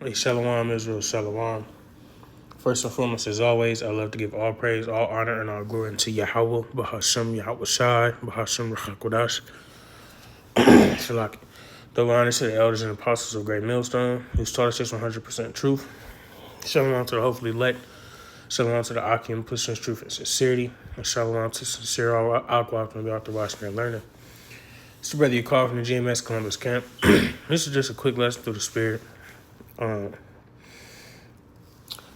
Hey, Shalom, Israel, Shalom. First and foremost, as always, I love to give all praise, all honor, and all glory unto Yahweh, Bahashem Yahweh Shai, Bahashem Rachakodash, Shalak. Double honor to the elders and apostles of Great Millstone, who's taught us this 100% truth. Shalom to the hopefully elect. Shalom to the Akim, pushing truth and sincerity. And shalom to sincere outwalk and be out there watching and learning. It's the brother you call from the GMS Columbus camp. This is just a quick lesson through the spirit.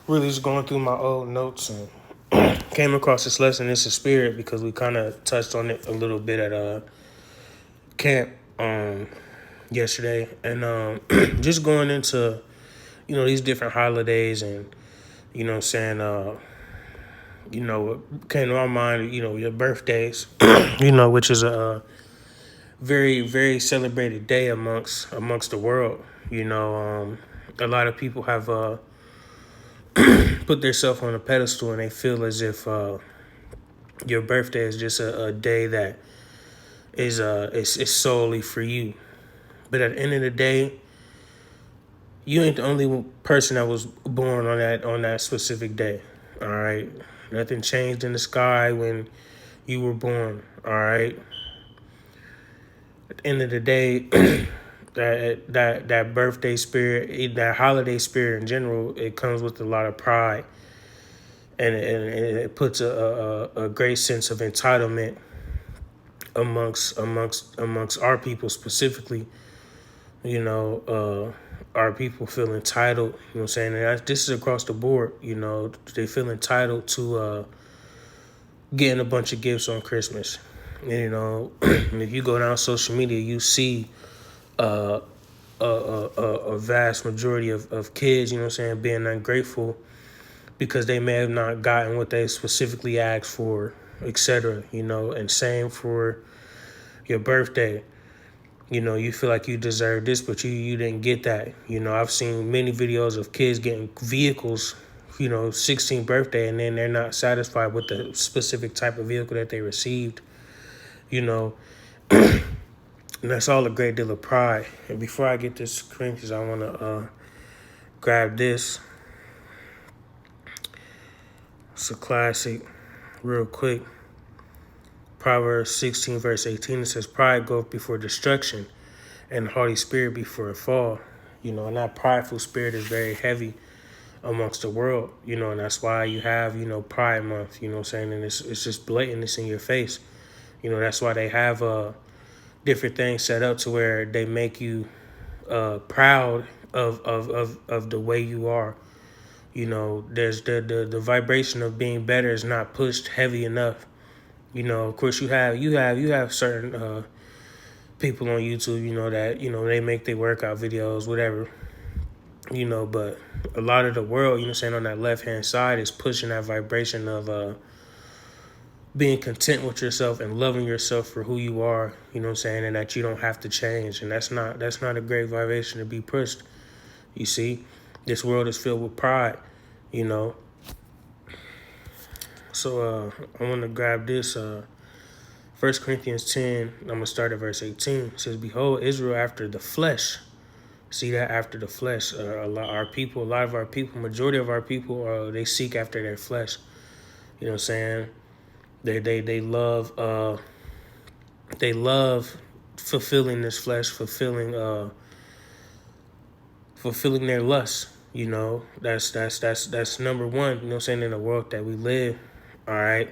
Really just going through my old notes and came across this lesson. It's a spirit because we kind of touched on it a little bit at camp yesterday, and just going into these different holidays and saying what came to my mind, your birthdays, which is a very very celebrated day amongst the world. A lot of people have put themselves on a pedestal and they feel as if your birthday is just a day that is solely for you. But at the end of the day, you ain't the only person that was born on that specific day. All right, nothing changed in the sky when you were born. All right. At the end of the day, that birthday spirit, that holiday spirit in general, it comes with a lot of pride, and it puts a great sense of entitlement amongst our people specifically. Our people feel entitled. You know what I'm saying? And this is across the board. They feel entitled to getting a bunch of gifts on Christmas. And, and if you go down social media, you see a vast majority of kids, being ungrateful because they may have not gotten what they specifically asked for, etc. And same for your birthday. You feel like you deserve this, but you didn't get that. I've seen many videos of kids getting vehicles, 16th birthday, and then they're not satisfied with the specific type of vehicle that they received. And that's all a great deal of pride. And before I get to Corinthians, I want to grab this. It's a classic, real quick. Proverbs 16, verse 18, it says, "Pride goeth before destruction, and haughty spirit before a fall." And that prideful spirit is very heavy amongst the world, and that's why you have, Pride Month, what I'm saying? And it's just blatant, it's in your face. That's why they have different things set up to where they make you proud of the way you are. There's the vibration of being better is not pushed heavy enough. Of course you have certain people on YouTube, that, they make their workout videos, whatever, but a lot of the world, on that left hand side is pushing that vibration of being content with yourself and loving yourself for who you are, and that you don't have to change. And that's not a great vibration to be pushed. You see, this world is filled with pride, So I want to grab this 1 Corinthians 10, I'm going to start at verse 18. It says, "Behold, Israel after the flesh." See that, after the flesh. A lot of our people, majority of our people, they seek after their flesh. You know what I'm saying? They love fulfilling this flesh, fulfilling their lust. That's number one. In the world that we live. All right.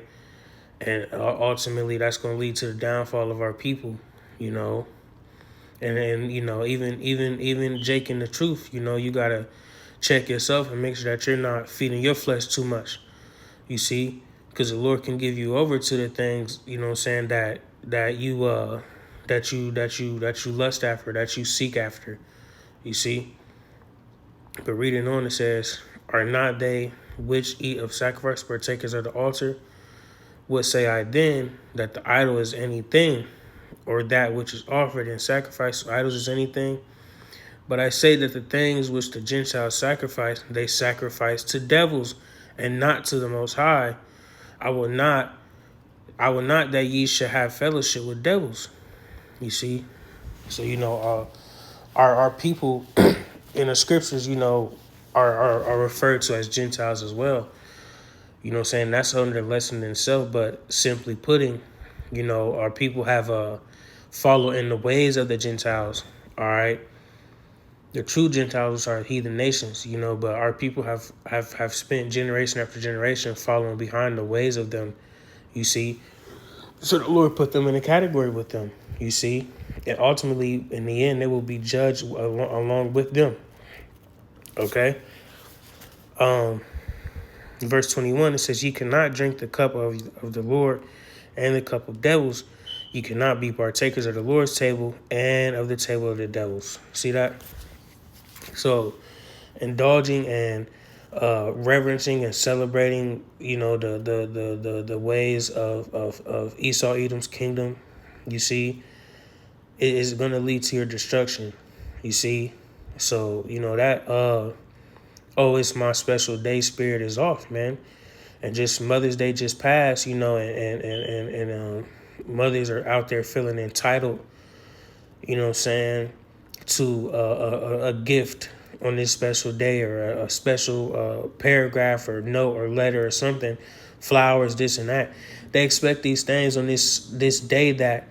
And ultimately, that's going to lead to the downfall of our people, And even Jake in the truth, you got to check yourself and make sure that you're not feeding your flesh too much, you see? Because the Lord can give you over to the things, that you lust after, that you seek after, you see? But reading on, it says, "Are not they which eat of sacrifice partakers of the altar? What say I then, that the idol is anything, or that which is offered in sacrifice to idols is anything? But I say that the things which the Gentiles sacrifice, they sacrifice to devils, and not to the Most High. I will not that ye should have fellowship with devils." You see? So, our people, in the scriptures, are referred to as Gentiles as well. You know what I'm saying? That's under lesson in itself, but simply putting, our people have followed in the ways of the Gentiles, all right? The true Gentiles are heathen nations, but our people have spent generation after generation following behind the ways of them, you see. So the Lord put them in a category with them, you see. And ultimately, in the end, they will be judged along with them, okay? Verse 21, it says, "Ye cannot drink the cup of the Lord and the cup of devils. Ye cannot be partakers of the Lord's table and of the table of the devils." See that? So indulging and reverencing and celebrating, the ways of Esau, Edom's kingdom, you see, it is going to lead to your destruction, you see. So, that, oh, it's my special day spirit is off, man. And just Mother's Day just passed, and mothers are out there feeling entitled, you know what I'm saying, to a gift on this special day, or a special paragraph or note or letter or something, flowers, this and that. They expect these things on this day that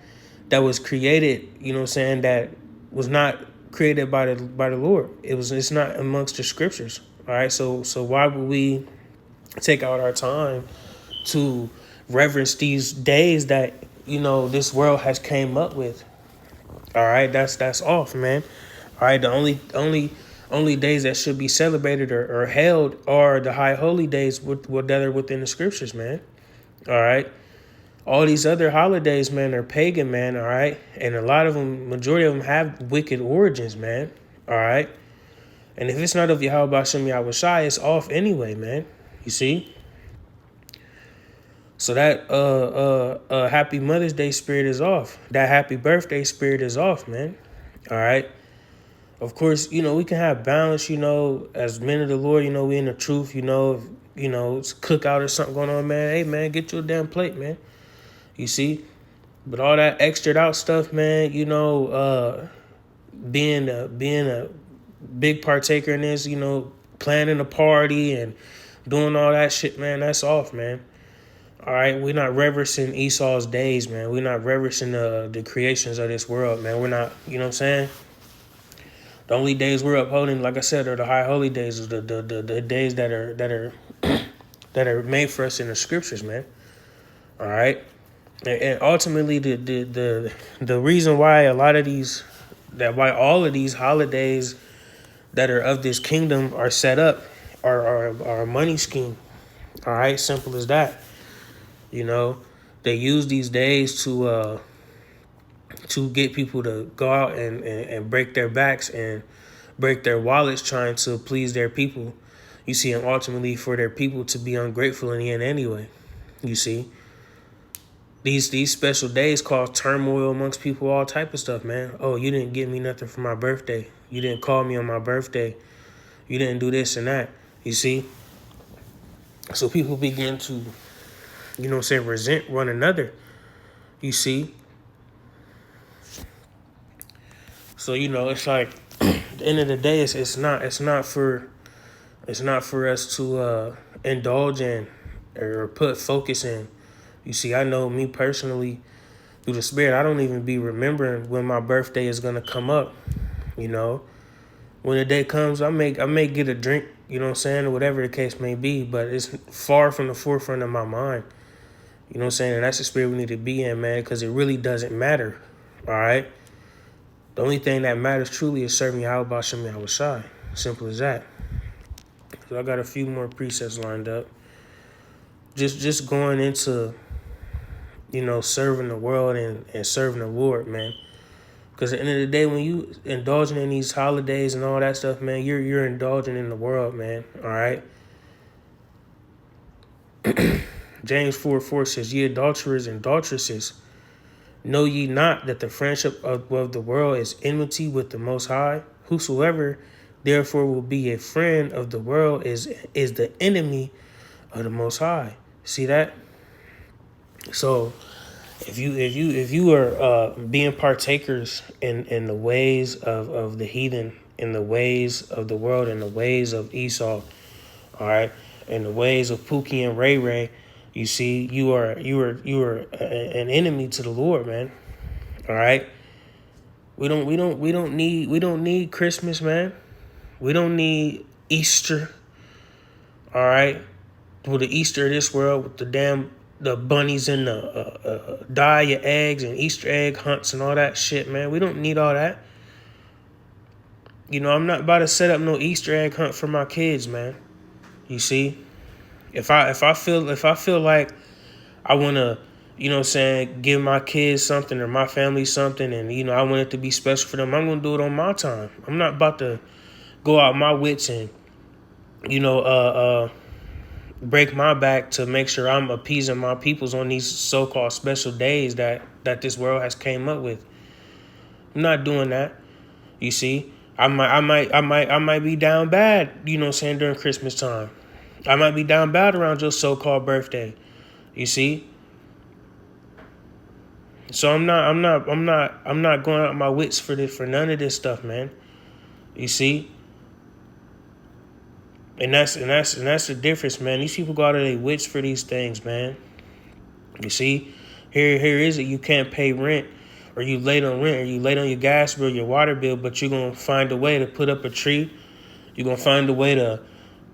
was created, you know what I'm saying, that was not created by the Lord. It's not amongst the scriptures. All right, so why would we take out our time to reverence these days that this world has came up with? All right, that's off, man. All right, the only days that should be celebrated or held are the high holy days that are within the scriptures, man. All right, all these other holidays, man, are pagan, man. All right, and a lot of them, majority of them, have wicked origins, man. All right, and if it's not of Yahweh Hashem Yahweh Shai, it's off anyway, man. You see. So that happy Mother's Day spirit is off. That happy birthday spirit is off, man. All right. Of course, we can have balance, as men of the Lord, we in the truth, it's a cookout or something going on, man. Hey, man, get you a damn plate, man. You see? But all that extra out stuff, man, being a big partaker in this, planning a party and doing all that shit, man, that's off, man. All right, we're not reverencing Esau's days, man. We're not reverencing the creations of this world, man. We're not, you know what I'm saying? The only days we're upholding, like I said, are the high holy days, the days that are that are made for us in the scriptures, man. All right, and ultimately the reason why why all of these holidays that are of this kingdom are set up are a money scheme. All right, simple as that. They use these days to get people to go out and break their backs and break their wallets trying to please their people. You see, and ultimately for their people to be ungrateful in the end anyway. You see, these special days cause turmoil amongst people, all type of stuff, man. Oh, you didn't give me nothing for my birthday. You didn't call me on my birthday. You didn't do this and that. You see, so people begin to, resent one another. You see. So, it's like at the end of the day, it's not for us to indulge in or put focus in. You see, I know me personally, through the Spirit, I don't even be remembering when my birthday is gonna come up. When the day comes, I may get a drink, you know what I'm saying, or whatever the case may be, but it's far from the forefront of my mind. You know what I'm saying? And that's the spirit we need to be in, man, because it really doesn't matter. All right. The only thing that matters truly is serving Yahweh Hashem Yahweh Shai. Simple as that. So I got a few more precepts lined up. Just going into, serving the world and serving the Lord, man. Because at the end of the day, when you indulging in these holidays and all that stuff, man, you're indulging in the world, man. All right. James 4:4 says, "Ye adulterers and adulteresses, know ye not that the friendship of the world is enmity with the Most High? Whosoever therefore will be a friend of the world is the enemy of the Most High." See that? So if you are being partakers in the ways of the heathen in the ways of the world, in the ways of Esau, all right, in the ways of Pookie and Ray Ray. You see, you are an enemy to the Lord, man. All right. We don't need Christmas, man. We don't need Easter. All right. With the Easter of this world, with the bunnies and the dye your eggs and Easter egg hunts and all that shit, man. We don't need all that. You know, I'm not about to set up no Easter egg hunt for my kids, man. You see, if I feel like I want to, you know what I'm saying, give my kids something or my family something, and, you know, I want it to be special for them, I'm going to do it on my time. I'm not about to go out my wits and, you know, break my back to make sure I'm appeasing my peoples on these so-called special days that this world has came up with. I'm not doing that. You see, I might be down bad, you know what I'm saying, during Christmas time. I might be down bad around your so-called birthday. You see? So I'm not going out my wits for none of this stuff, man. You see? And that's the difference, man. These people go out of their wits for these things, man. You see? Here is it. You can't pay rent, or you late on rent, or you late on your gas bill, your water bill, but you're gonna find a way to put up a tree. You're gonna find a way to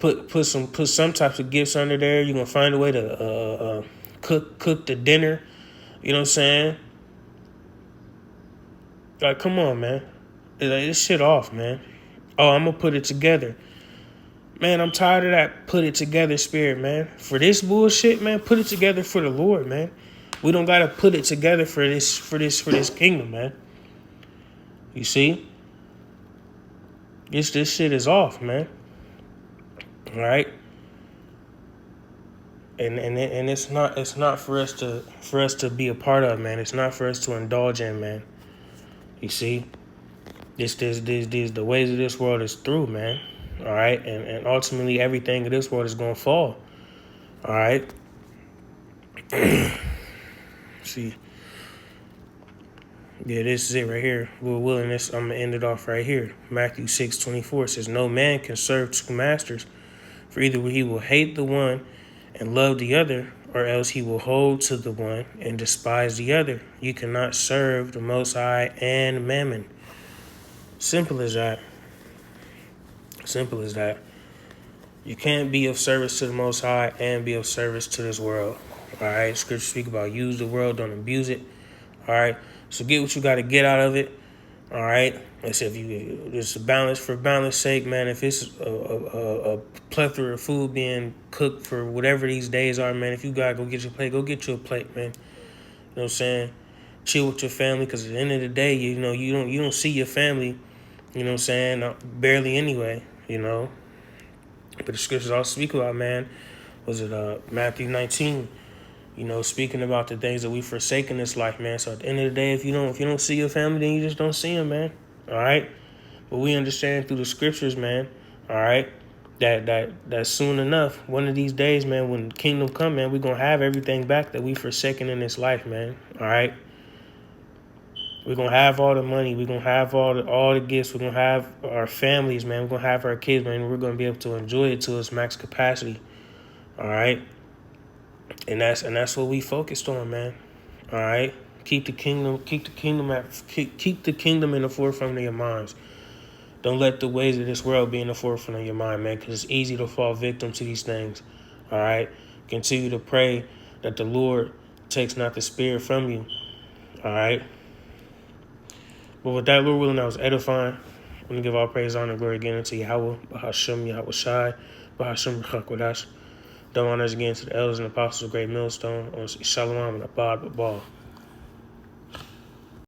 put some types of gifts under there. You're gonna find a way to cook the dinner. You know what I'm saying? Like, come on, man. This shit off, man. Oh, I'm gonna put it together. Man, I'm tired of that put it together spirit, man. For this bullshit, man, put it together for the Lord, man. We don't gotta put it together for this kingdom, man. You see? This shit is off, man. All right? And it's not for us to be a part of, man. It's not for us to indulge in, man. You see? This the ways of this world is through, man. All right? And ultimately everything of this world is gonna fall. All right? See. Yeah, this is it right here. We're willing this. I'm gonna end it off right here. Matthew 6:24 says, "No man can serve two masters, for either he will hate the one and love the other, or else he will hold to the one and despise the other. You cannot serve the Most High and Mammon." Simple as that. Simple as that. You can't be of service to the Most High and be of service to this world. All right? Scripture speak about use the world, don't abuse it. All right? So get what you got to get out of it. All right? If it's a balance for balance sake, man. If it's a plethora of food being cooked for whatever these days are, man. If you gotta go get your plate, go get you a plate, man. You know what I'm saying? Chill with your family, because at the end of the day, you know, you don't see your family. You know what I'm saying? Barely anyway. You know. But the scriptures all speak about, man. Was it Matthew 19? You know, speaking about the things that we forsake in this life, man. So at the end of the day, if you don't see your family, then you just don't see them, man. All right. But we understand through the scriptures, man. All right. That soon enough, one of these days, man, when kingdom come, man, we're gonna have everything back that we forsaken in this life, man. All right. We're gonna have all the money. We're gonna have all the gifts. We're gonna have our families, man. We're gonna have our kids, man. We're gonna be able to enjoy it to its max capacity. All right. And that's what we focused on, man. All right, keep the kingdom in the forefront of your minds. Don't let the ways of this world be in the forefront of your mind, man, because it's easy to fall victim to these things. All right, continue to pray that the Lord takes not the spirit from you. All right. But with that, Lord willing, that was edifying. I'm gonna give all praise, honor, and glory again unto Yahweh, Bahasham, Yahweh Shai, Bahasham, Chakwadash. Double honors again to the elders and apostles of Great Millstone, on Shalom and Abad Babal.